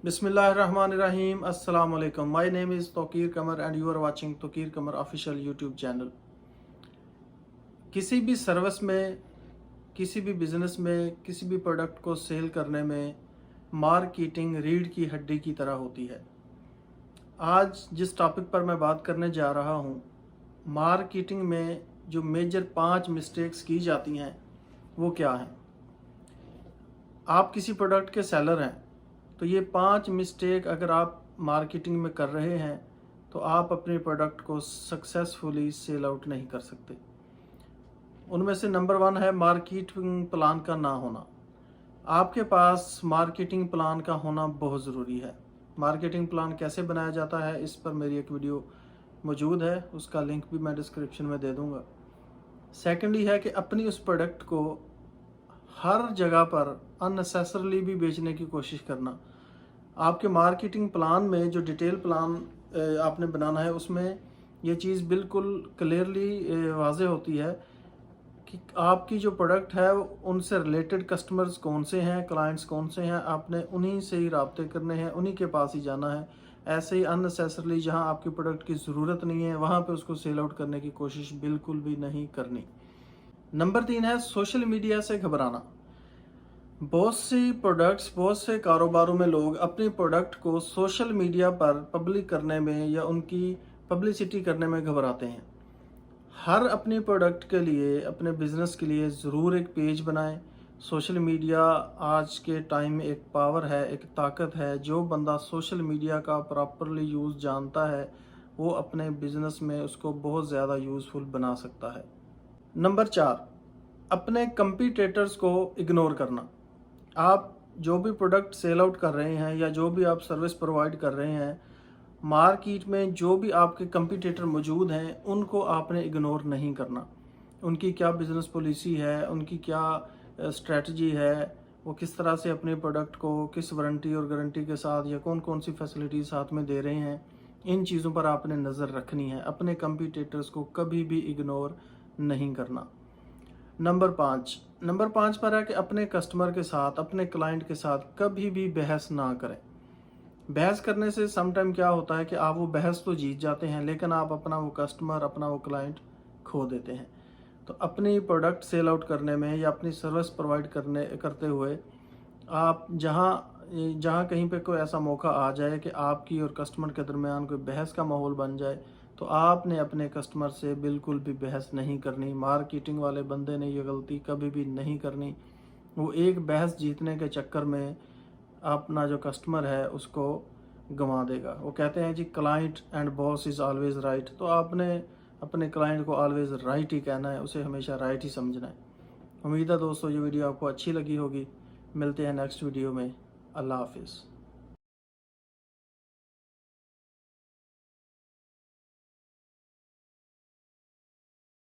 Bismillahirrahmanirrahim. Assalamu alaikum. My name is Tokir Kamar and you are watching Tokir Kamar official YouTube channel. किसी भी service में, किसी भी business में, किसी भी प्रोडक्ट को सेल करने में मार्केटिंग रीढ़ की हड्डी की तरह होती है। आज जिस टॉपिक पर मैं बात करने जा रहा हूँ, मार्केटिंग में जो मेजर 5 मिस्टेक्स की जाती हैं वो क्या हैं। आप किसी प्रोडक्ट के सेलर हैं तो ये 5 मिस्टेक अगर आप मार्केटिंग में कर रहे हैं तो आप अपने प्रोडक्ट को सक्सेसफुली सेल आउट नहीं कर सकते। उनमें से नंबर 1 है मार्केटिंग प्लान का ना होना। आपके पास मार्केटिंग प्लान का होना बहुत ज़रूरी है। मार्केटिंग प्लान कैसे बनाया जाता है इस पर मेरी एक वीडियो मौजूद है, उसका लिंक भी मैं डिस्क्रिप्शन में दे दूंगा। सेकेंडली है कि अपनी उस प्रोडक्ट को हर जगह पर अननेसेसरली भी बेचने की कोशिश करना। आपके मार्केटिंग प्लान में जो डिटेल प्लान आपने बनाना है उसमें ये चीज़ बिल्कुल क्लियरली वाज़े होती है कि आपकी जो प्रोडक्ट है उनसे रिलेटेड कस्टमर्स कौन से हैं, क्लाइंट्स कौन से हैं, आपने उन्हीं से ही राब्ते करने हैं, उन्हीं के पास ही जाना है। ऐसे ही अननेसेसरली जहां आपकी प्रोडक्ट की ज़रूरत नहीं है वहां पे उसको सेल आउट करने की कोशिश बिल्कुल भी नहीं करनी। नंबर 3 है सोशल मीडिया से घबराना। बहुत सी प्रोडक्ट्स, बहुत से कारोबारों में लोग अपने प्रोडक्ट को सोशल मीडिया पर पब्लिक करने में या उनकी पब्लिसिटी करने में घबराते हैं। हर अपने प्रोडक्ट के लिए, अपने बिजनेस के लिए ज़रूर एक पेज बनाएं। सोशल मीडिया आज के टाइम में एक पावर है, एक ताकत है। जो बंदा सोशल मीडिया का प्रॉपरली यूज़ जानता है वो अपने बिजनेस में उसको बहुत ज़्यादा यूज़फुल बना सकता है। नंबर 4, अपने कंपीटिटर्स को इग्नोर करना। आप जो भी प्रोडक्ट सेल आउट कर रहे हैं या जो भी आप सर्विस प्रोवाइड कर रहे हैं, मार्केट में जो भी आपके कंपीटिटर मौजूद हैं उनको आपने इग्नोर नहीं करना। उनकी क्या बिजनेस पॉलिसी है, उनकी क्या स्ट्रेटजी है, वो किस तरह से अपने प्रोडक्ट को किस वारंटी और गारंटी के साथ या कौन कौन सी फैसिलिटी साथ में दे रहे हैं, इन चीज़ों पर आपने नज़र रखनी है। अपने कंपीटिटर्स को कभी भी इग्नोर नहीं करना। नंबर 5 पर है कि अपने कस्टमर के साथ, अपने क्लाइंट के साथ कभी भी बहस ना करें। बहस करने से समटाइम क्या होता है कि आप वो बहस तो जीत जाते हैं लेकिन आप अपना वो कस्टमर, अपना वो क्लाइंट खो देते हैं। तो अपनी प्रोडक्ट सेल आउट करने में या अपनी सर्विस प्रोवाइड करते हुए आप जहाँ कहीं पे कोई ऐसा मौका आ जाए कि आपकी और कस्टमर के दरमियान कोई बहस का माहौल बन जाए तो आपने अपने कस्टमर से बिल्कुल भी बहस नहीं करनी। मार्केटिंग वाले बंदे ने ये गलती कभी भी नहीं करनी। वो एक बहस जीतने के चक्कर में अपना जो कस्टमर है उसको गंवा देगा। वो कहते हैं जी client and boss is always right. तो आपने अपने क्लाइंट को ऑलवेज राइट ही कहना है, उसे हमेशा राइट ही समझना है। उम्मीद है दोस्तों ये वीडियो आपको अच्छी लगी होगी। मिलते हैं नेक्स्ट वीडियो में। अल्लाह हाफिज़।